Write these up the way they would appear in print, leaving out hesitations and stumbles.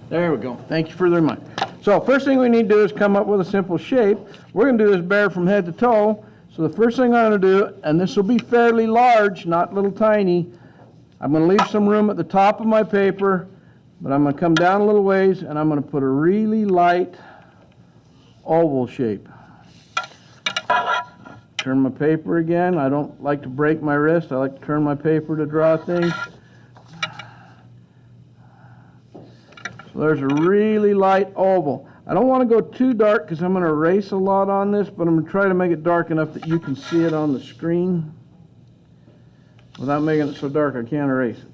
There we go. Thank you for the reminder. So first thing we need to do is come up with a simple shape. We're going to do this bear from head to toe. So the first thing I'm going to do, and this will be fairly large, not little tiny, I'm going to leave some room at the top of my paper, but I'm going to come down a little ways and I'm going to put a really light oval shape. Turn my paper again. I don't like to break my wrist. I like to turn my paper to draw things. So there's a really light oval. I don't want to go too dark because I'm going to erase a lot on this, but I'm going to try to make it dark enough that you can see it on the screen without making it so dark I can't erase it.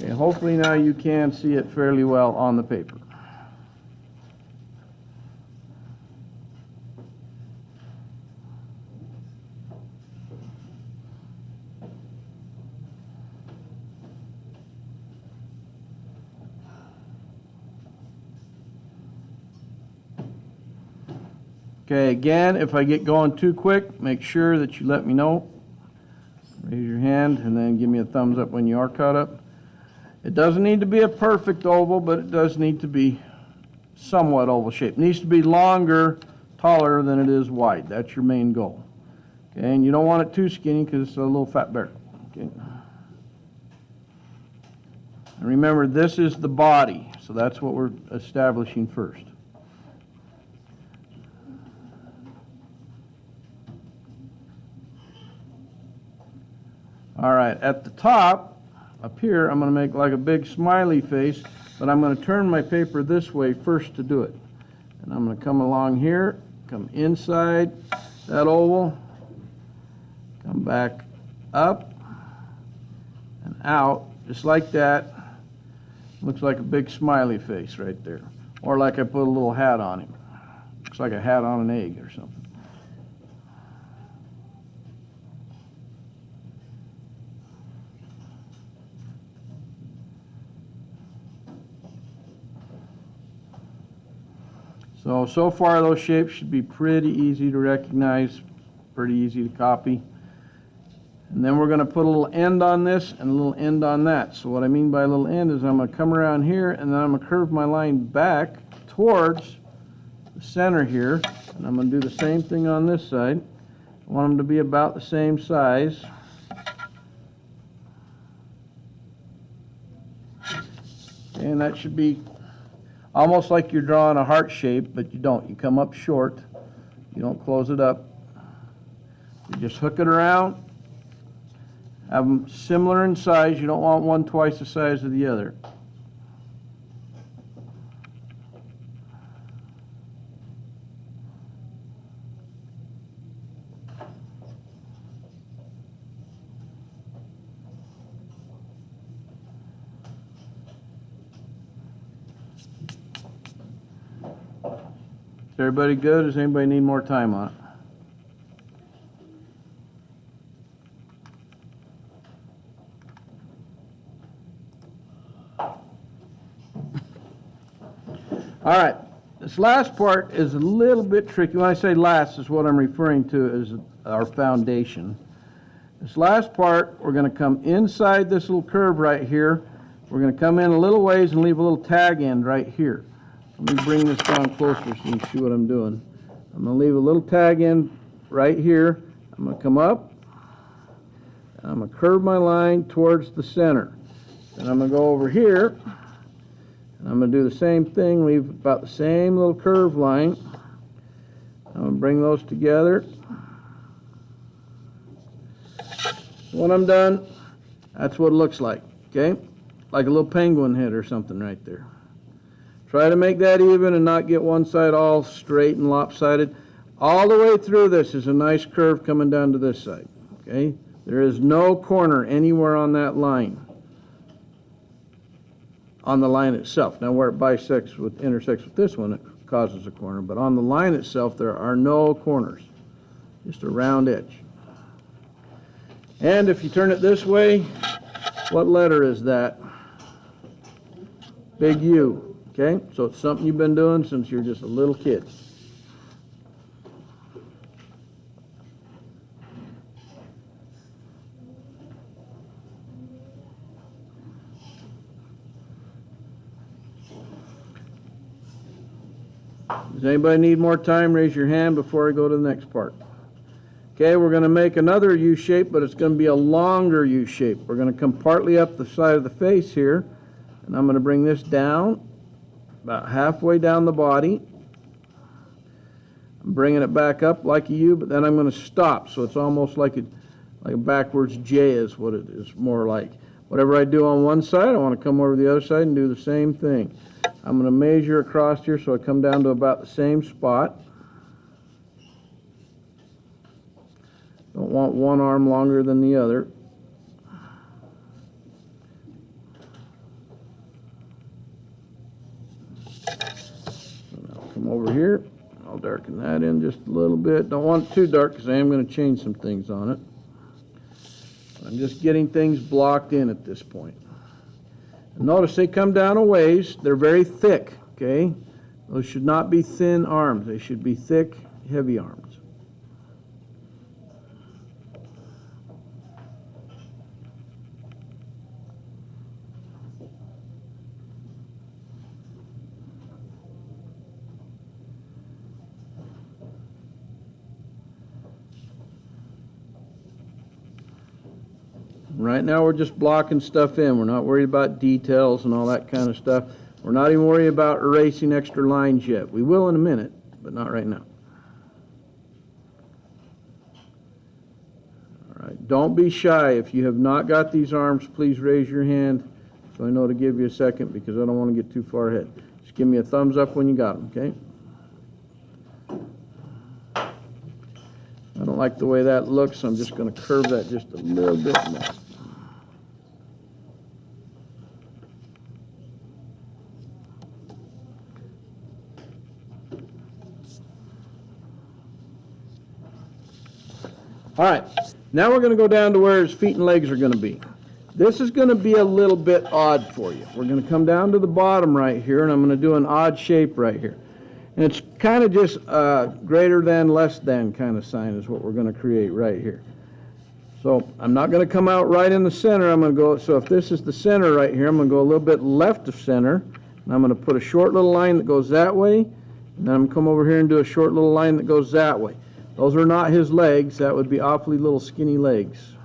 Okay, hopefully now you can see it fairly well on the paper. Okay, again, if I get going too quick, make sure that you let me know. Raise your hand and then give me a thumbs up when you are caught up. It doesn't need to be a perfect oval, but it does need to be somewhat oval shaped. It needs to be longer, taller than it is wide. That's your main goal. Okay, and you don't want it too skinny because it's a little fat bear. Okay. And remember, this is the body, so that's what we're establishing first. All right, at the top, up here, I'm going to make like a big smiley face, but I'm going to turn my paper this way first to do it. And I'm going to come along here, come inside that oval, come back up and out, just like that. Looks like a big smiley face right there. Or like I put a little hat on him. Looks like a hat on an egg or something. So far those shapes should be pretty easy to recognize, pretty easy to copy. And then we're going to put a little end on this and a little end on that. So what I mean by a little end is I'm going to come around here and then I'm going to curve my line back towards the center here. And I'm going to do the same thing on this side. I want them to be about the same size. And that should be almost like you're drawing a heart shape, but you don't. You come up short. You don't close it up. You just hook it around. Have them similar in size. You don't want one twice the size of the other. Is everybody good? Does anybody need more time on it? All right, this last part is a little bit tricky. When I say last, is what I'm referring to as our foundation. This last part, we're going to come inside this little curve right here. We're going to come in a little ways and leave a little tag end right here. Let me bring this down closer so you can see what I'm doing. I'm going to leave a little tag end right here. I'm going to come up. I'm going to curve my line towards the center. Then I'm going to go over here. And I'm going to do the same thing, leave about the same little curve line. I'm going to bring those together. When I'm done, that's what it looks like, okay? Like a little penguin head or something right there. Try to make that even and not get one side all straight and lopsided. All the way through this is a nice curve coming down to this side, okay? There is no corner anywhere on that line. On the line itself. Now where it intersects with this one, it causes a corner, but on the line itself there are no corners, just a round edge. And if you turn it this way, what letter is that? Big U, okay? So it's something you've been doing since you're just a little kid. Does anybody need more time? Raise your hand before I go to the next part. Okay, we're going to make another U shape, but it's going to be a longer U shape. We're going to come partly up the side of the face here, and I'm going to bring this down about halfway down the body. I'm bringing it back up like a U, but then I'm going to stop, so it's almost like a backwards J is what it is, more like. Whatever I do on one side, I want to come over to the other side and do the same thing. I'm going to measure across here so I come down to about the same spot. Don't want one arm longer than the other. And I'll come over here. I'll darken that in just a little bit. Don't want it too dark because I am going to change some things on it. I'm just getting things blocked in at this point. And notice they come down a ways. They're very thick, okay? Those should not be thin arms. They should be thick, heavy arms. Right now we're just blocking stuff in. We're not worried about details and all that kind of stuff. We're not even worried about erasing extra lines yet. We will in a minute, but not right now. All right, don't be shy. If you have not got these arms, please raise your hand so I know to give you a second because I don't want to get too far ahead. Just give me a thumbs up when you got them, okay? I don't like the way that looks, so I'm just going to curve that just a little bit more. All right, now we're going to go down to where his feet and legs are going to be. This is going to be a little bit odd for you. We're going to come down to the bottom right here, and I'm going to do an odd shape right here. And it's kind of just greater than, less than kind of sign is what we're going to create right here. So I'm not going to come out right in the center. I'm going to go, so if this is the center right here, I'm going to go a little bit left of center, and I'm going to put a short little line that goes that way, and then I'm going to come over here and do a short little line that goes that way. Those are not his legs. That would be awfully little skinny legs.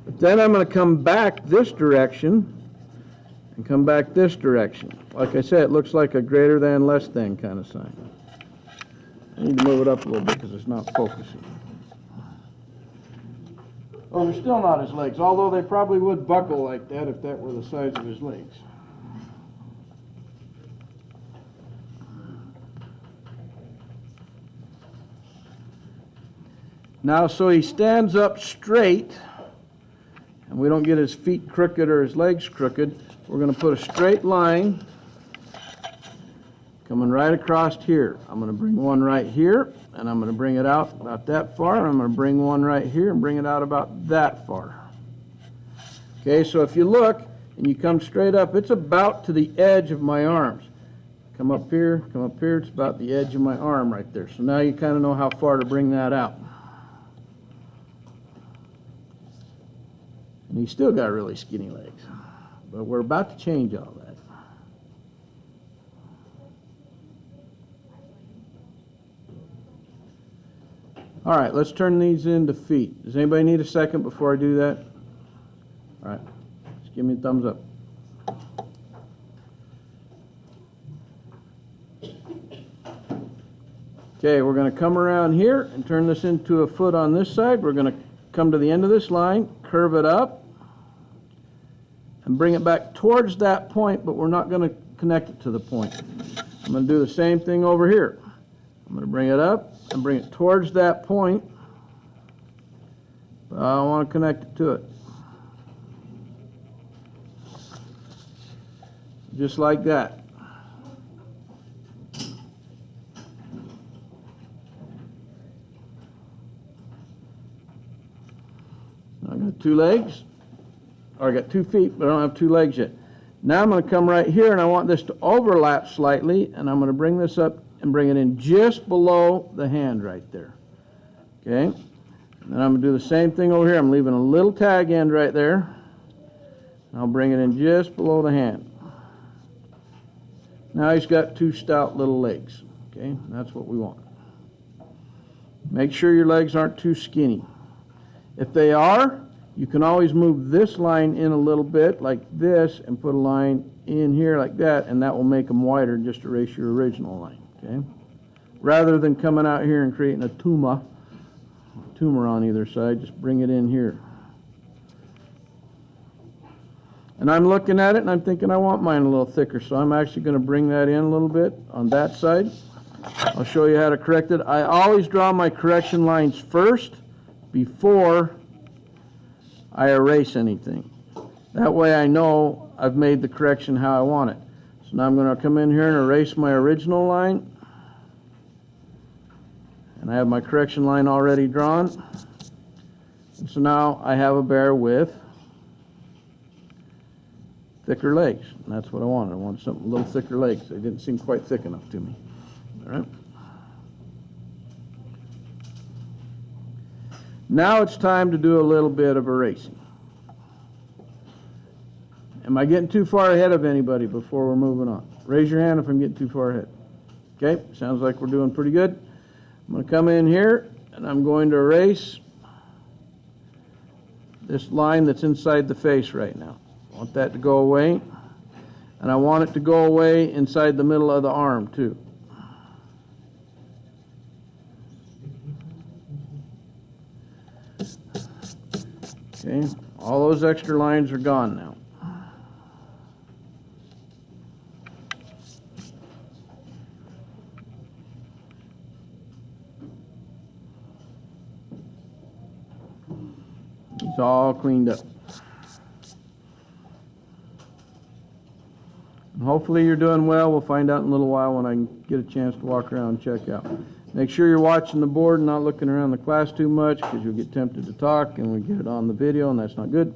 But then I'm going to come back this direction and come back this direction. Like I said, it looks like a greater than, less than kind of sign. I need to move it up a little bit because it's not focusing. Oh, they're still not his legs, although they probably would buckle like that if that were the size of his legs. Now, so he stands up straight, and we don't get his feet crooked or his legs crooked. We're going to put a straight line coming right across here. I'm going to bring one right here, and I'm going to bring it out about that far, and I'm going to bring one right here and bring it out about that far. Okay, so if you look and you come straight up, it's about to the edge of my arms. Come up here, it's about the edge of my arm right there. So now you kind of know how far to bring that out. And he's still got really skinny legs. But we're about to change all that. All right, let's turn these into feet. Does anybody need a second before I do that? All right, just give me a thumbs up. Okay, we're going to come around here and turn this into a foot on this side. We're going to come to the end of this line, curve it up, and bring it back towards that point, but we're not going to connect it to the point. I'm going to do the same thing over here. I'm going to bring it up and bring it towards that point, but I don't want to connect it to it. Just like that. I got two legs, or I got 2 feet, but I don't have 2 legs yet. Now I'm going to come right here, and I want this to overlap slightly, and I'm going to bring this up and bring it in just below the hand right there. Okay? And then I'm going to do the same thing over here. I'm leaving a little tag end right there. And I'll bring it in just below the hand. Now he's got two stout little legs. Okay, that's what we want. Make sure your legs aren't too skinny. If they are, you can always move this line in a little bit like this and put a line in here like that, and that will make them wider and just erase your original line. Okay, rather than coming out here and creating a tumor on either side, just bring it in here. And I'm looking at it and I'm thinking I want mine a little thicker, so I'm actually going to bring that in a little bit on that side. I'll show you how to correct it. I always draw my correction lines first before I erase anything. That way I know I've made the correction how I want it. So now I'm going to come in here and erase my original line. And I have my correction line already drawn. And so now I have a bear with thicker legs. And that's what I wanted. I wanted something a little thicker legs. They didn't seem quite thick enough to me. All right. Now it's time to do a little bit of erasing. Am I getting too far ahead of anybody before we're moving on? Raise your hand if I'm getting too far ahead. Okay, sounds like we're doing pretty good. I'm going to come in here and I'm going to erase this line that's inside the face right now. I want that to go away, and I want it to go away inside the middle of the arm too. Okay, all those extra lines are gone now. It's all cleaned up. And hopefully you're doing well. We'll find out in a little while when I get a chance to walk around and check out. Make sure you're watching the board and not looking around the class too much, because you'll get tempted to talk and we get it on the video, and that's not good.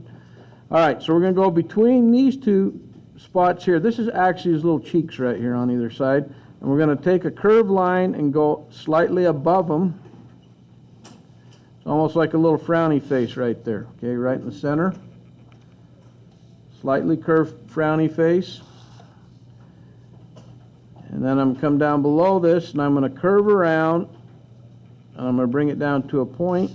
All right, so we're going to go between these two spots here. This is actually his little cheeks right here on either side. And we're going to take a curved line and go slightly above them. It's almost like a little frowny face right there. Okay, right in the center. Slightly curved frowny face. And then I'm going to come down below this and I'm going to curve around and I'm going to bring it down to a point.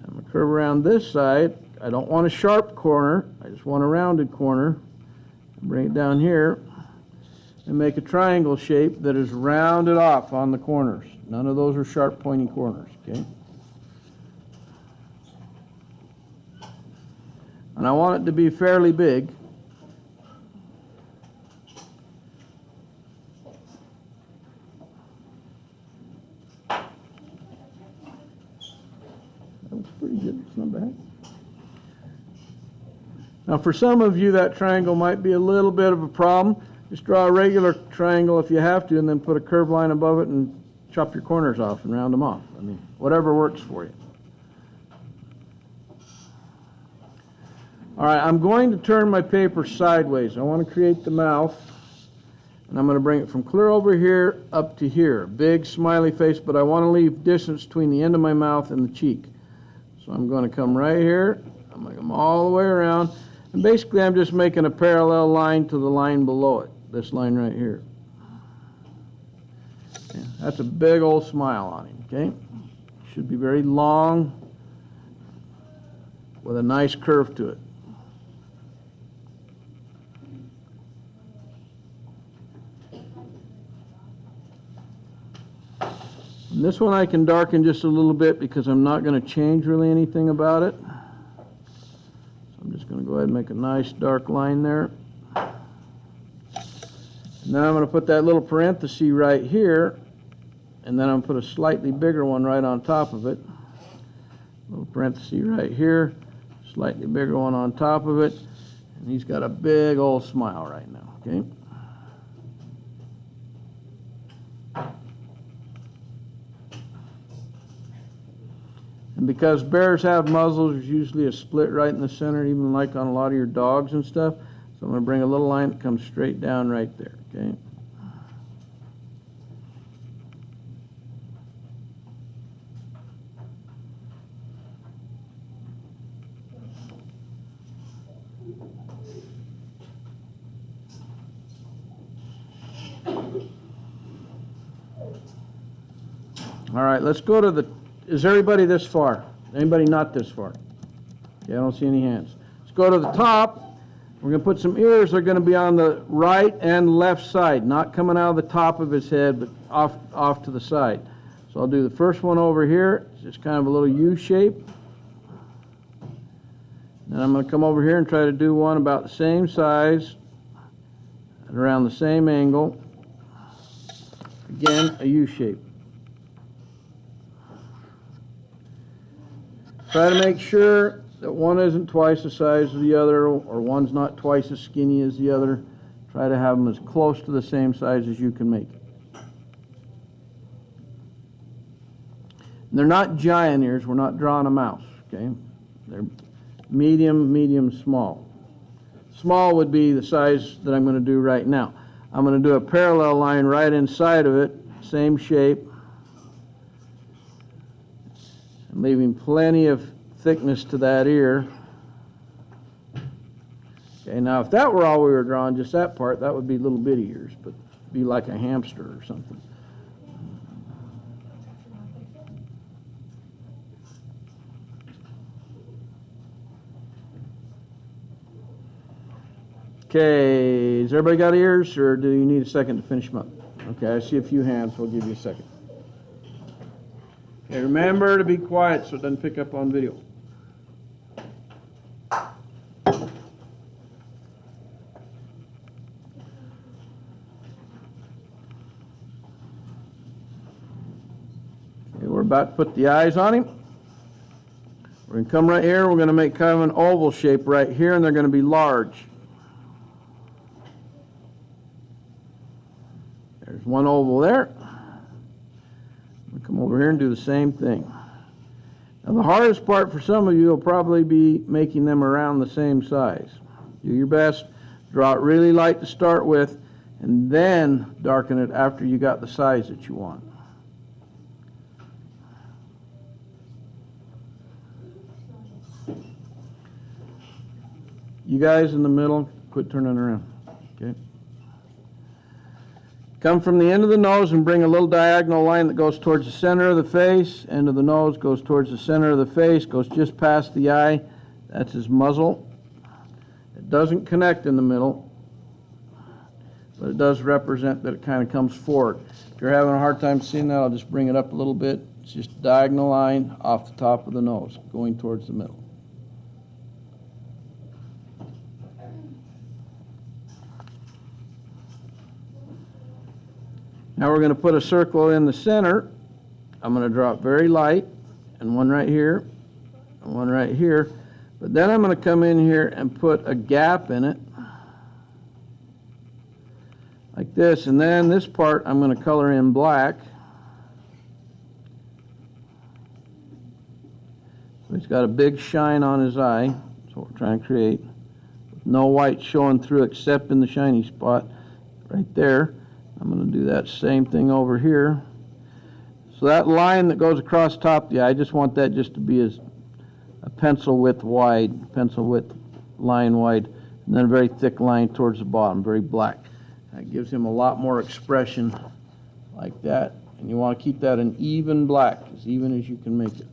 I'm going to curve around this side. I don't want a sharp corner. I just want a rounded corner. Bring it down here and make a triangle shape that is rounded off on the corners. None of those are sharp pointy corners. Okay. And I want it to be fairly big. That was pretty good. It's not bad. Now for some of you that triangle might be a little bit of a problem. Just draw a regular triangle if you have to, and then put a curved line above it and chop your corners off and round them off. I mean, whatever works for you. All right, I'm going to turn my paper sideways. I want to create the mouth, and I'm going to bring it from clear over here up to here. Big smiley face, but I want to leave distance between the end of my mouth and the cheek. So I'm going to come right here. I'm going to come all the way around. And basically, I'm just making a parallel line to the line below it, this line right here. Yeah, that's a big old smile on him, okay? Should be very long with a nice curve to it. And this one I can darken just a little bit because I'm not going to change really anything about it. I'm just going to go ahead and make a nice dark line there. And then I'm going to put that little parenthesis right here, and then I'm going to put a slightly bigger one right on top of it. Little parenthesis right here, slightly bigger one on top of it, and he's got a big old smile right now, okay? And because bears have muzzles, there's usually a split right in the center, even like on a lot of your dogs and stuff. So I'm going to bring a little line that comes straight down right there, okay? All right, let's go to the, is everybody this far? Anybody not this far? Okay, I don't see any hands. Let's go to the top. We're going to put some ears. They're going to be on the right and left side, not coming out of the top of his head, but off to the side. So I'll do the first one over here. It's just kind of a little U shape. Then I'm going to come over here and try to do one about the same size and around the same angle. Again, a U shape. Try to make sure that one isn't twice the size of the other, or one's not twice as skinny as the other. Try to have them as close to the same size as you can make it. And they're not giant ears. We're not drawing a mouse, okay? They're medium, small. Small would be the size that I'm going to do right now. I'm going to do a parallel line right inside of it, same shape, and leaving plenty of thickness to that ear. Okay, now if that were all we were drawing, just that part, that would be little bitty ears, but be like a hamster or something. Okay, has everybody got ears, or do you need a second to finish them up? Okay, I see a few hands, so we'll give you a second. Okay, remember to be quiet so it doesn't pick up on video. Okay, we're about to put the eyes on him. We're going to come right here. We're going to make kind of an oval shape right here, and they're going to be large. There's one oval there. We'll come over here and do the same thing. Now the hardest part for some of you will probably be making them around the same size. Do your best. Draw it really light to start with, and then darken it after you got the size that you want. You guys in the middle, quit turning around. Okay. Come from the end of the nose and bring a little diagonal line that goes towards the center of the face. End of the nose goes towards the center of the face, goes just past the eye. That's his muzzle. It doesn't connect in the middle, but it does represent that it kind of comes forward. If you're having a hard time seeing that, I'll just bring it up a little bit. It's just a diagonal line off the top of the nose, going towards the middle. Now we're going to put a circle in the center. I'm going to draw it very light, and one right here, and one right here. But then I'm going to come in here and put a gap in it, like this. And then this part I'm going to color in black. So he's got a big shine on his eye. That's what we're trying to create. No white showing through except in the shiny spot right there. I'm going to do that same thing over here. So that line that goes across top of the eye, I just want that just to be as a pencil width wide, pencil width line wide, and then a very thick line towards the bottom, very black. That gives him a lot more expression like that. And you want to keep that an even black, as even as you can make it.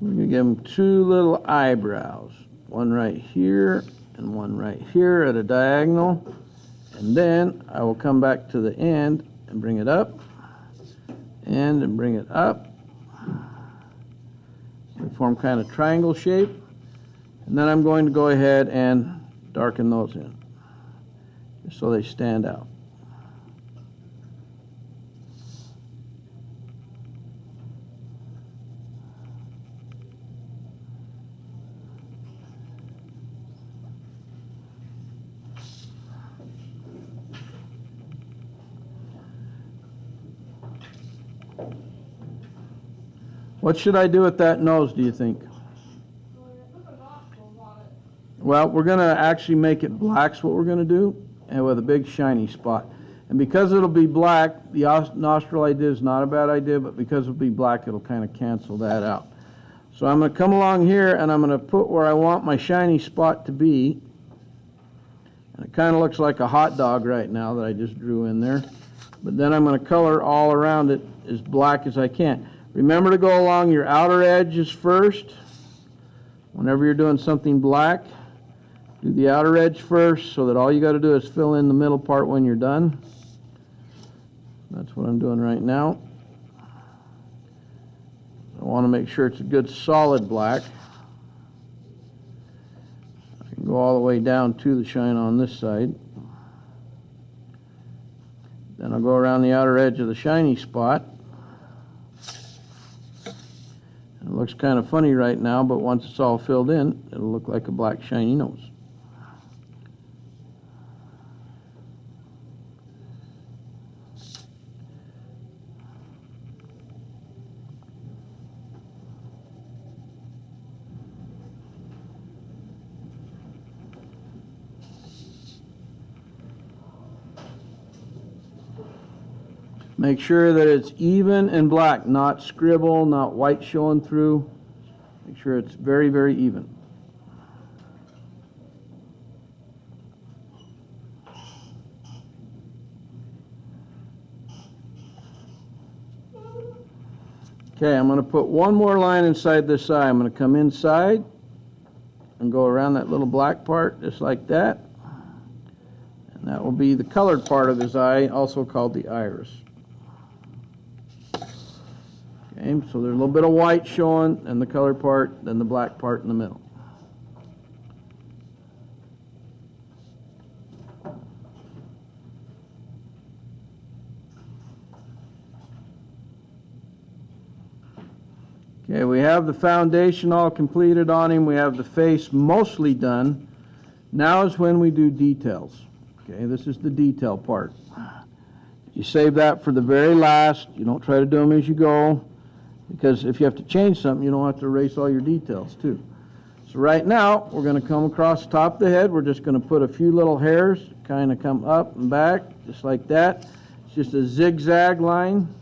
We're going to give him two little eyebrows, one right here and one right here at a diagonal. And then I will come back to the end and bring it up, and bring it up. They form kind of triangle shape. And then I'm going to go ahead and darken those in, just so they stand out. What should I do with that nose, do you think? Well, we're going to actually make it black, is what we're going to do, and with a big shiny spot. And because it'll be black, the nostril idea is not a bad idea, but because it'll be black, it'll kind of cancel that out. So I'm going to come along here and I'm going to put where I want my shiny spot to be. And it kind of looks like a hot dog right now that I just drew in there. But then I'm going to color all around it as black as I can. Remember to go along your outer edges first. Whenever you're doing something black, do the outer edge first so that all you got to do is fill in the middle part when you're done. That's what I'm doing right now. I want to make sure it's a good solid black. I can go all the way down to the shine on this side. Then I'll go around the outer edge of the shiny spot. It looks kind of funny right now, but once it's all filled in, it'll look like a black shiny nose. Make sure that it's even and black, not scribble, not white showing through. Make sure it's very, very even. Okay, I'm going to put one more line inside this eye. I'm going to come inside and go around that little black part just like that. And that will be the colored part of his eye, also called the iris. Okay, so there's a little bit of white showing and the colored part, then the black part in the middle. Okay, we have the foundation all completed on him. We have the face mostly done. Now is when we do details. Okay, this is the detail part. You save that for the very last. You don't try to do them as you go, because if you have to change something, you don't have to erase all your details too. So right now, we're going to come across the top of the head. We're just going to put a few little hairs, kind of come up and back, just like that. It's just a zigzag line.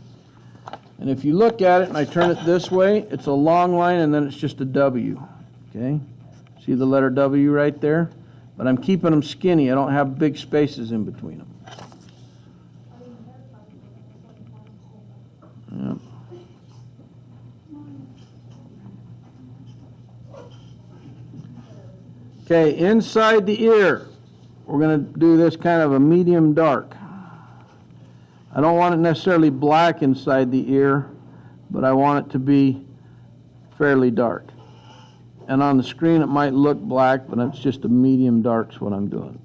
And if you look at it and I turn it this way, it's a long line and then it's just a W. Okay? See the letter W right there? But I'm keeping them skinny. I don't have big spaces in between them. Yep. Okay, inside the ear, we're going to do this kind of a medium dark. I don't want it necessarily black inside the ear, but I want it to be fairly dark. And on the screen it might look black, but it's just a medium dark is what I'm doing.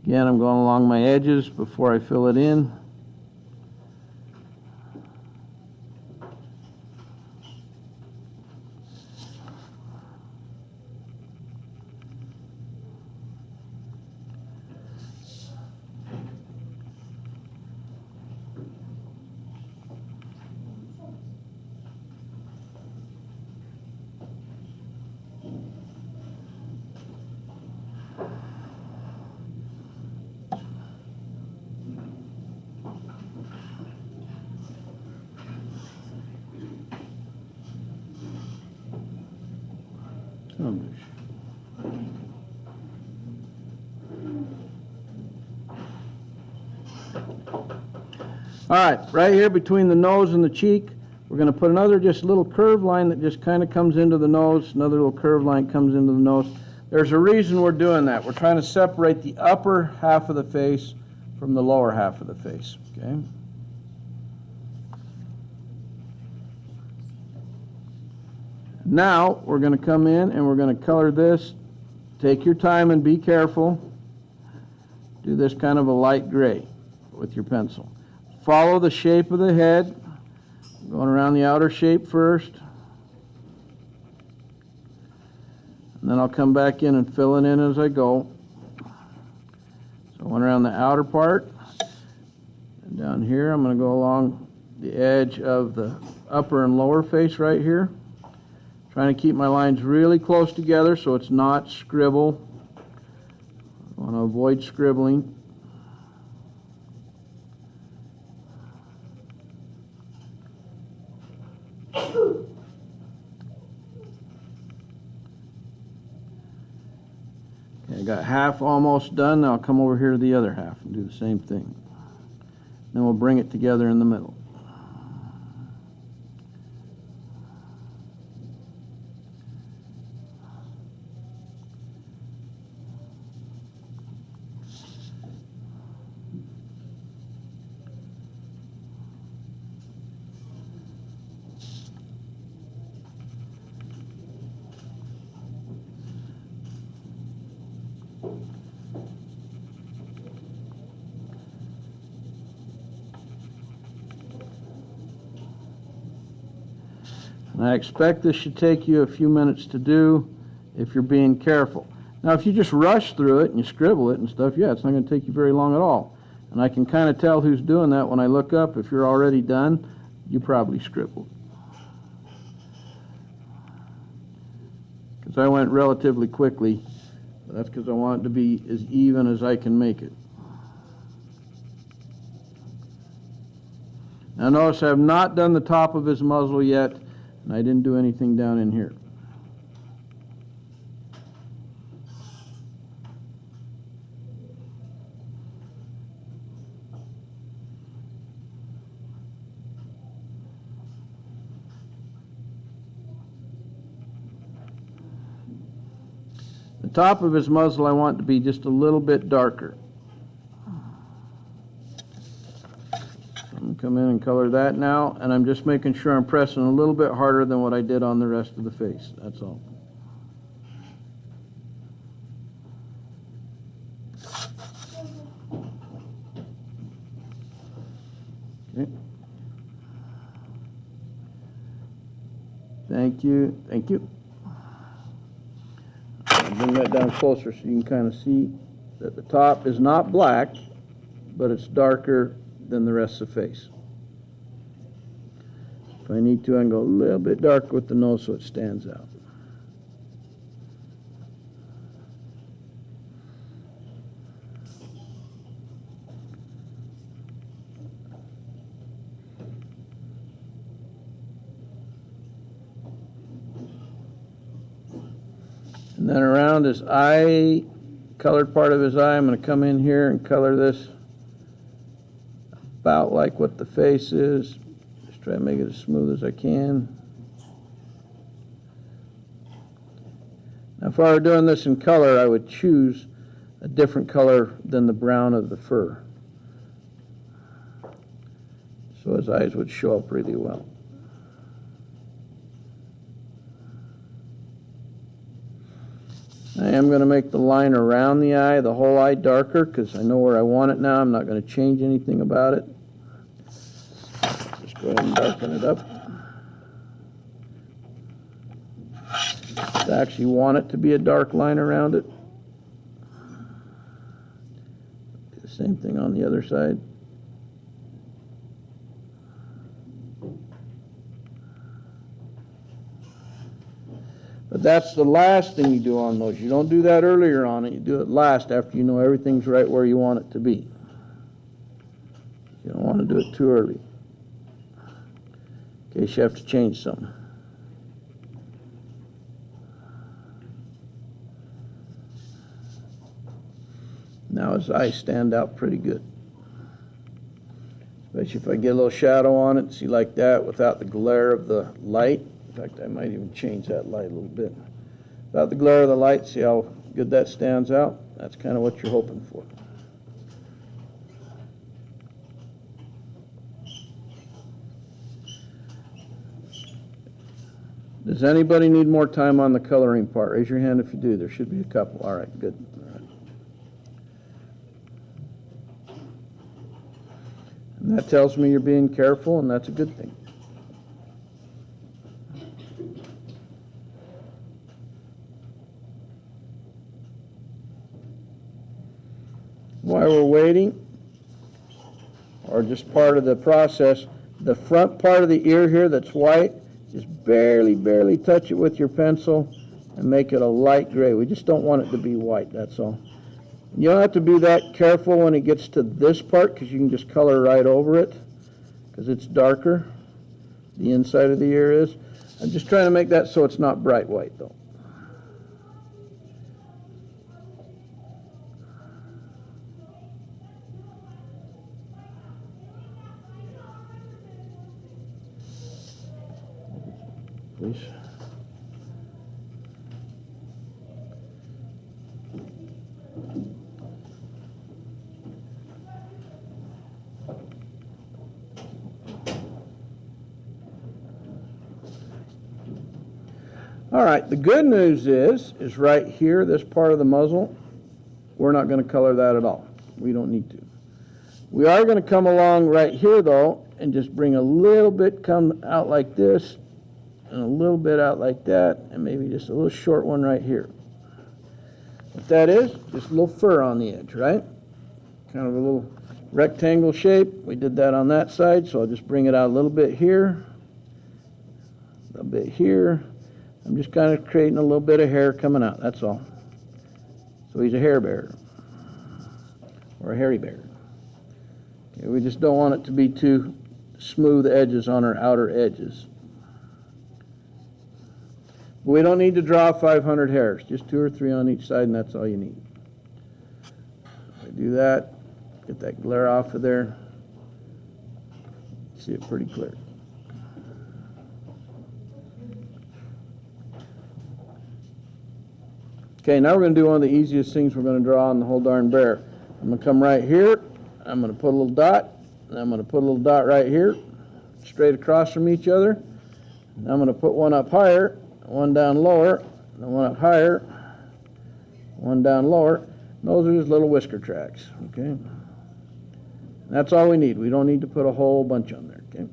Again, I'm going along my edges before I fill it in. All right, right here between the nose and the cheek, we're going to put another just little curved line that just kind of comes into the nose. Another little curved line comes into the nose. There's a reason we're doing that. We're trying to separate the upper half of the face from the lower half of the face. Okay. Now we're going to come in and we're going to color this. Take your time and be careful. Do this kind of a light gray with your pencil. Follow the shape of the head, going around the outer shape first. And then I'll come back in and fill it in as I go. So I went around the outer part. And down here I'm going to go along the edge of the upper and lower face right here. Trying to keep my lines really close together so it's not scribble. I want to avoid scribbling. Okay, I got half almost done. Now I'll come over here to the other half and do the same thing. Then we'll bring it together in the middle. And I expect this should take you a few minutes to do if you're being careful. Now, if you just rush through it and you scribble it and stuff, yeah, it's not going to take you very long at all. And I can kind of tell who's doing that when I look up. If you're already done, you probably scribbled. Because I went relatively quickly. But that's because I want it to be as even as I can make it. Now notice I have not done the top of his muzzle yet, and I didn't do anything down in here. The top of his muzzle I want to be just a little bit darker. I'm going to come in and color that now, and I'm just making sure I'm pressing a little bit harder than what I did on the rest of the face. That's all. Okay. Thank you. Thank you. I'll bring that down closer so you can kind of see that the top is not black, but it's darker than the rest of the face. If I need to, I can go a little bit darker with the nose so it stands out. And then around his eye, colored part of his eye, I'm going to come in here and color this about like what the face is. Just try to make it as smooth as I can. Now if I were doing this in color, I would choose a different color than the brown of the fur, so his eyes would show up really well. I am going to make the line around the eye, the whole eye, darker because I know where I want it now. I'm not going to change anything about it. Just go ahead and darken it up. I actually want it to be a dark line around it. The same thing on the other side. But that's the last thing you do on those. You don't do that earlier on it. You do it last after you know everything's right where you want it to be. You don't want to do it too early, in case you have to change something. Now his eyes stand out pretty good. Especially if I get a little shadow on it, see like that, without the glare of the light. In fact, I might even change that light a little bit. Without the glare of the light, see how good that stands out? That's kind of what you're hoping for. Does anybody need more time on the coloring part? Raise your hand if you do. There should be a couple. All right, good. All right. And that tells me you're being careful, and that's a good thing. While we're waiting, or just part of the process, the front part of the ear here that's white, just barely touch it with your pencil and make it a light gray. We just don't want it to be white, that's all. You don't have to be that careful when it gets to this part because you can just color right over it because it's darker. The inside of the ear is. I'm just trying to make that so it's not bright white though. All right, the good news is right here, this part of the muzzle, we're not going to color that at all. We don't need to. We are going to come along right here, though, and just bring a little bit come out like this, and a little bit out like that, and maybe just a little short one right here. What that is, just a little fur on the edge, right? Kind of a little rectangle shape. We did that on that side, so I'll just bring it out a little bit here, a little bit here. I'm just kind of creating a little bit of hair coming out, that's all. So he's a hair bear, or a hairy bear. Okay, we just don't want it to be too smooth edges on our outer edges. We don't need to draw 500 hairs, just 2 or 3 on each side, and that's all you need. I do that, get that glare off of there. See it pretty clear. Okay, now we're going to do one of the easiest things we're going to draw on the whole darn bear. I'm going to come right here, I'm going to put a little dot, and I'm going to put a little dot right here, straight across from each other. And I'm going to put one up higher, one down lower, and one up higher, one down lower. And those are just little whisker tracks, okay? And that's all we need. We don't need to put a whole bunch on there, okay?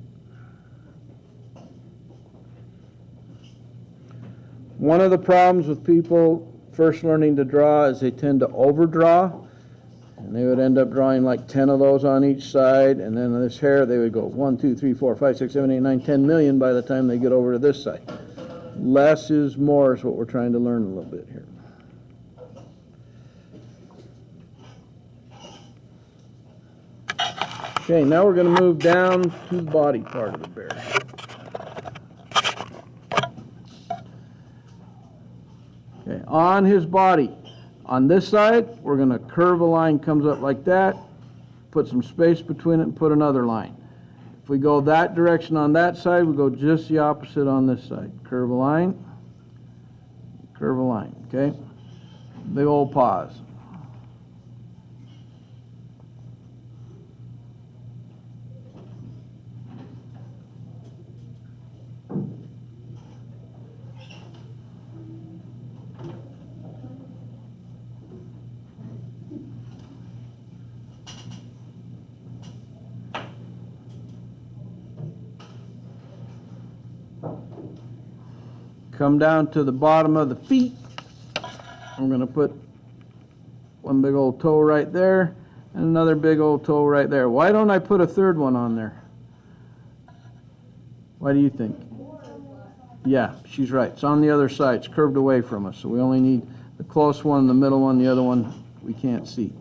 One of the problems with people first learning to draw is they tend to overdraw, and they would end up drawing like 10 of those on each side, and then this hair they would go 1, 2, 3, 4, 5, 6, 7, 8, 9, 10 million by the time they get over to this side. Less is more is what we're trying to learn a little bit here. Okay, now we're going to move down to the body part of the bear. Okay, on his body, on this side, we're going to curve a line, comes up like that, put some space between it, and put another line. If we go that direction on that side, we go just the opposite on this side. Curve a line, okay? Big old pause. Come down to the bottom of the feet. I'm going to put one big old toe right there and another big old toe right there. Why don't I put a third one on there? Why do you think? Yeah, she's right. It's on the other side. It's curved away from us. So we only need the close one, the middle one, the other one we can't see.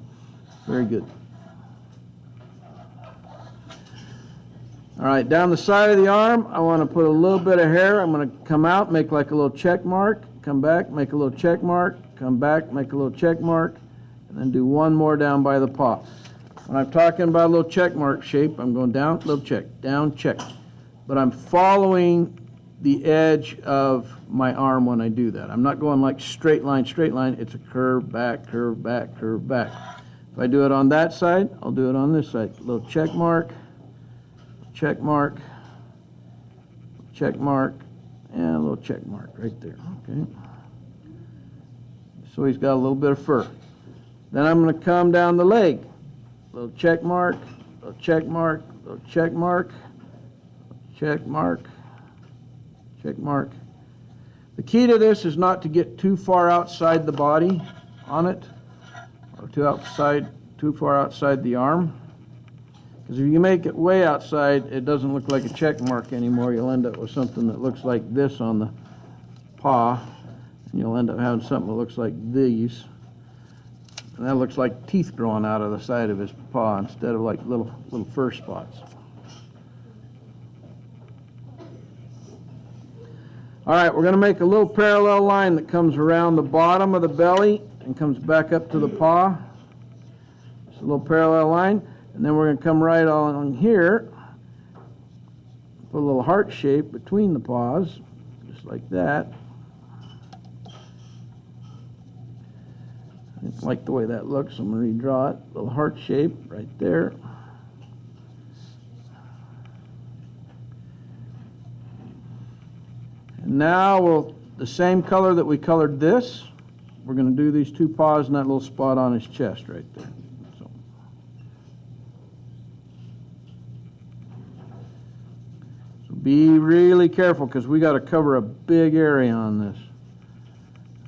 Very good. All right, down the side of the arm, I want to put a little bit of hair. I'm going to come out, make like a little check mark, come back, make a little check mark, come back, make a little check mark, and then do one more down by the paw. When I'm talking about a little check mark shape, I'm going down, little check, down, check. But I'm following the edge of my arm when I do that. I'm not going like straight line, straight line. It's a curve back, curve back, curve back. If I do it on that side, I'll do it on this side. A little check mark, check mark, and a little check mark right there, okay? So he's got a little bit of fur. Then I'm going to come down the leg. Little check mark, little check mark, little check mark, check mark, check mark. The key to this is not to get too far outside the body on it, or too far outside the arm. Because if you make it way outside, it doesn't look like a check mark anymore. You'll end up with something that looks like this on the paw. And you'll end up having something that looks like these. And that looks like teeth growing out of the side of his paw instead of like little fur spots. All right, we're going to make a little parallel line that comes around the bottom of the belly and comes back up to the paw. It's a little parallel line. And then we're going to come right along here, put a little heart shape between the paws, just like that. I like the way that looks, so I'm going to redraw it. Little heart shape right there. And now we'll the same color that we colored this, we're going to do these two paws and that little spot on his chest right there. So be really careful because we got to cover a big area on this.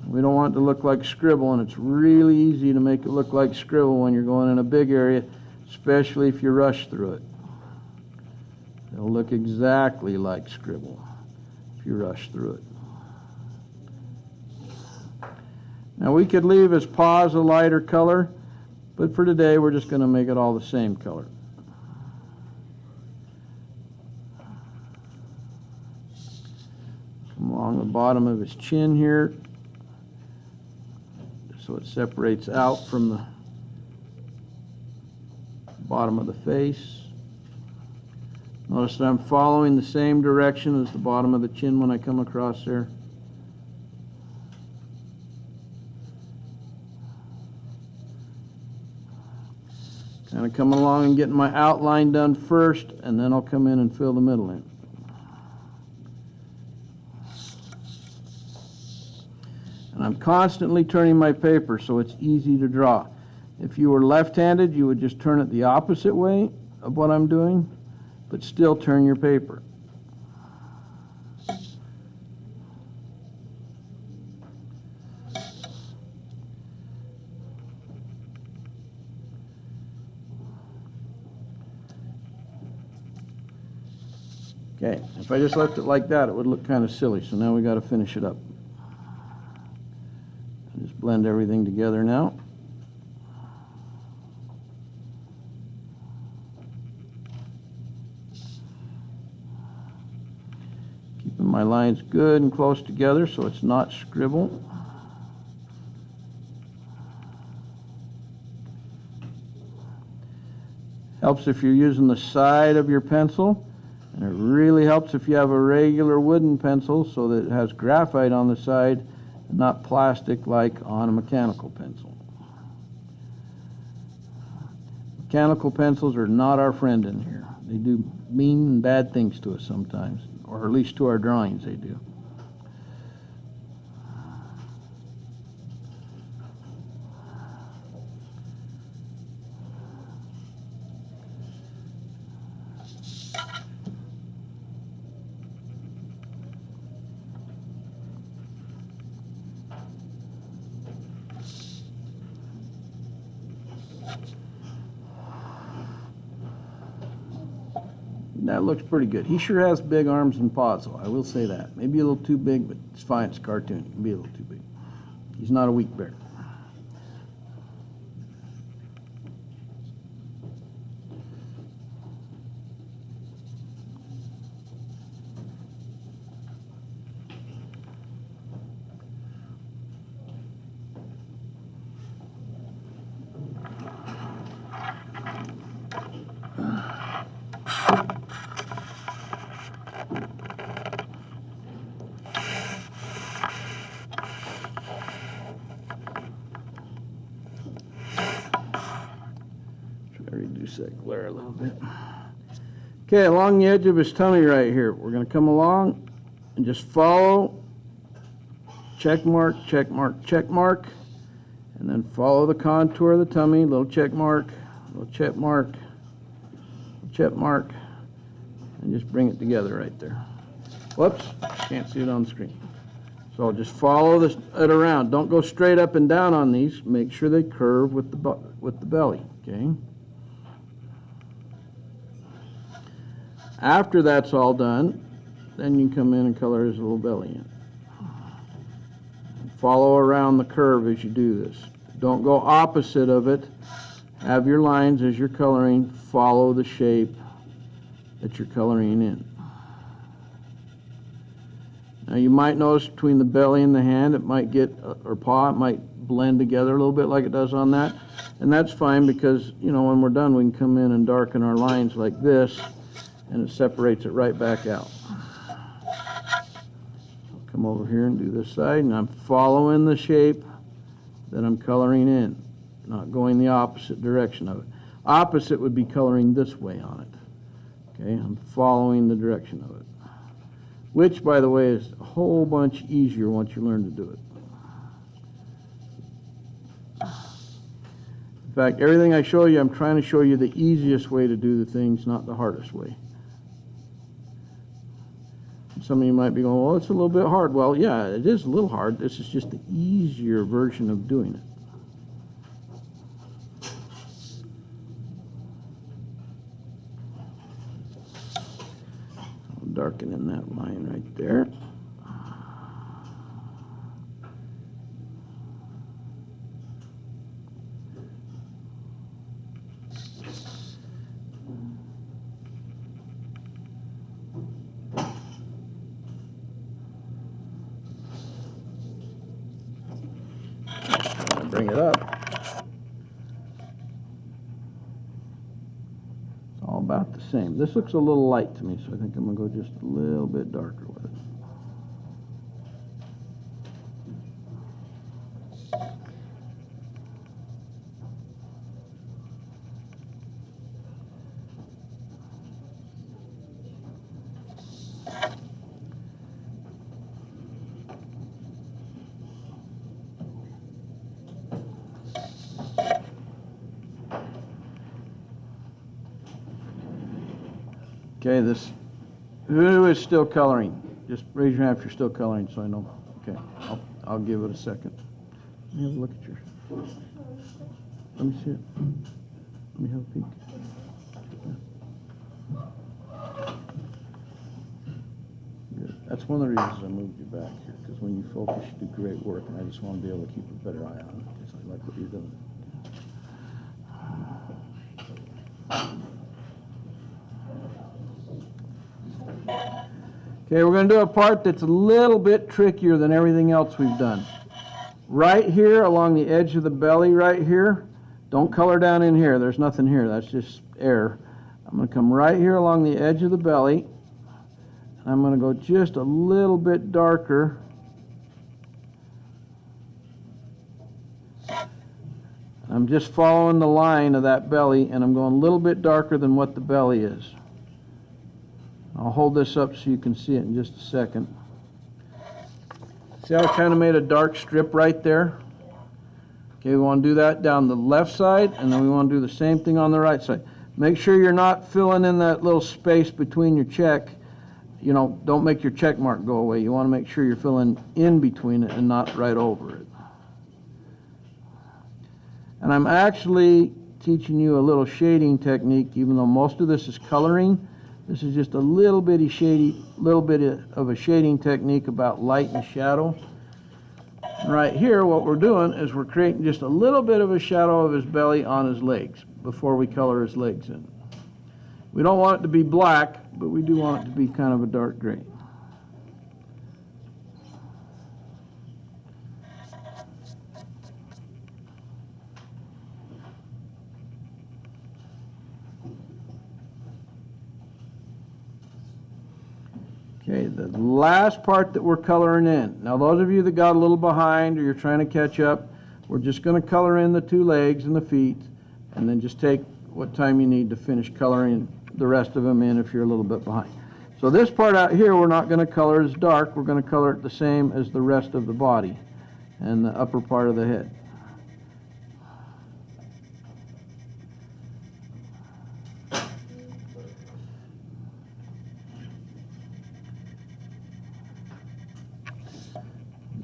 We don't want it to look like scribble, and it's really easy to make it look like scribble when you're going in a big area, especially if you rush through it. It'll look exactly like scribble if you rush through it. Now we could leave his paws a lighter color, but for today we're just going to make it all the same color. Come along the bottom of his chin here, so it separates out from the bottom of the face. Notice that I'm following the same direction as the bottom of the chin when I come across there. Kind of coming along and getting my outline done first, and then I'll come in and fill the middle in. And I'm constantly turning my paper so it's easy to draw. If you were left-handed, you would just turn it the opposite way of what I'm doing, but still turn your paper. Okay, if I just left it like that, it would look kind of silly, so now we got to finish it up. Just blend everything together now. Keeping my lines good and close together so it's not scribble. Helps if you're using the side of your pencil, and it really helps if you have a regular wooden pencil so that it has graphite on the side, not plastic like on a mechanical pencil. Mechanical pencils are not our friend in here. They do mean and bad things to us sometimes, or at least to our drawings they do. That looks pretty good. He sure has big arms and paws, though. I will say that. Maybe a little too big, but it's fine. It's a cartoon. It can be a little too big. He's not a weak bear. Reduce that glare a little bit. Okay, along the edge of his tummy right here, we're going to come along and just follow, check mark, check mark, check mark, and then follow the contour of the tummy, little check mark, little check mark, check mark, and just bring it together right there. Whoops, can't see it on the screen. So I'll just follow it around. Don't go straight up and down on these. Make sure they curve with the belly, okay? After that's all done, then you can come in and color his little belly in. Follow around the curve as you do this. Don't go opposite of it. Have your lines as you're coloring. Follow the shape that you're coloring in. Now you might notice between the belly and the hand, it might get, or paw, it might blend together a little bit like it does on that. And that's fine because, you know, when we're done, we can come in and darken our lines like this, and it separates it right back out. I'll come over here and do this side, and I'm following the shape that I'm coloring in, not going the opposite direction of it. Opposite would be coloring this way on it. Okay, I'm following the direction of it. which, by the way, is a whole bunch easier once you learn to do it. In fact, everything I show you, I'm trying to show you the easiest way to do the things, not the hardest way. Some of you might be going, well, it's a little bit hard. Well, yeah, it is a little hard. This is just the easier version of doing it. I'll darken in that line right there. Bring it up. It's all about the same. This looks a little light to me, so I think I'm going to go just a little bit darker with it. Okay, who is still coloring? Just raise your hand if you're still coloring so I know. Okay, I'll give it a second. Let me have a look at yours. Let me see it. Let me have a peek. Good. That's one of the reasons I moved you back here, because when you focus, you do great work, and I just want to be able to keep a better eye on it, because I like what you're doing. Okay, we're going to do a part that's a little bit trickier than everything else we've done. Right here along the edge of the belly right here, don't color down in here. There's nothing here. That's just air. I'm going to come right here along the edge of the belly. And I'm going to go just a little bit darker. I'm just following the line of that belly, and I'm going a little bit darker than what the belly is. I'll hold this up so you can see it in just a second. See how I kind of made a dark strip right there? Okay, we want to do that down the left side, and then we want to do the same thing on the right side. Make sure you're not filling in that little space between your check. You know, don't make your check mark go away. You want to make sure you're filling in between it and not right over it. And I'm actually teaching you a little shading technique, even though most of this is coloring. This is just a little bit of a shading technique about light and shadow. And right here, what we're doing is we're creating just a little bit of a shadow of his belly on his legs before we color his legs in. We don't want it to be black, but we do want it to be kind of a dark gray. Okay, the last part that we're coloring in. Now, those of you that got a little behind or you're trying to catch up, we're just going to color in the two legs and the feet, and then just take what time you need to finish coloring the rest of them in if you're a little bit behind. So this part out here, we're not going to color as dark. We're going to color it the same as the rest of the body and the upper part of the head.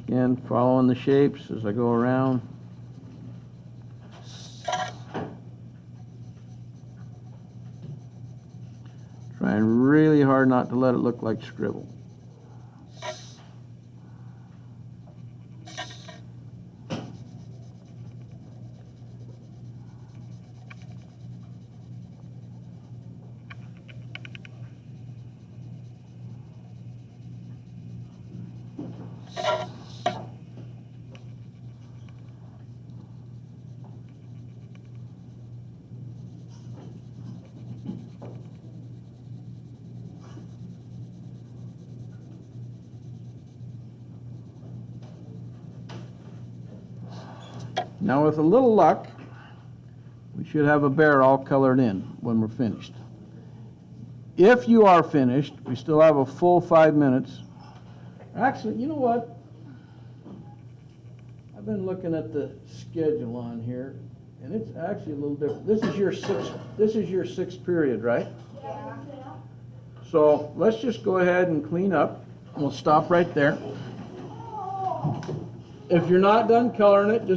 Again, following the shapes as I go around. Trying really hard not to let it look like scribble. Now, with a little luck, we should have a bear all colored in when we're finished. If you are finished, we still have a full 5 minutes. Actually, you know what? I've been looking at the schedule on here, and it's actually a little different. This is your sixth period, right? Yeah. So let's just go ahead and clean up. We'll stop right there. If you're not done coloring it, just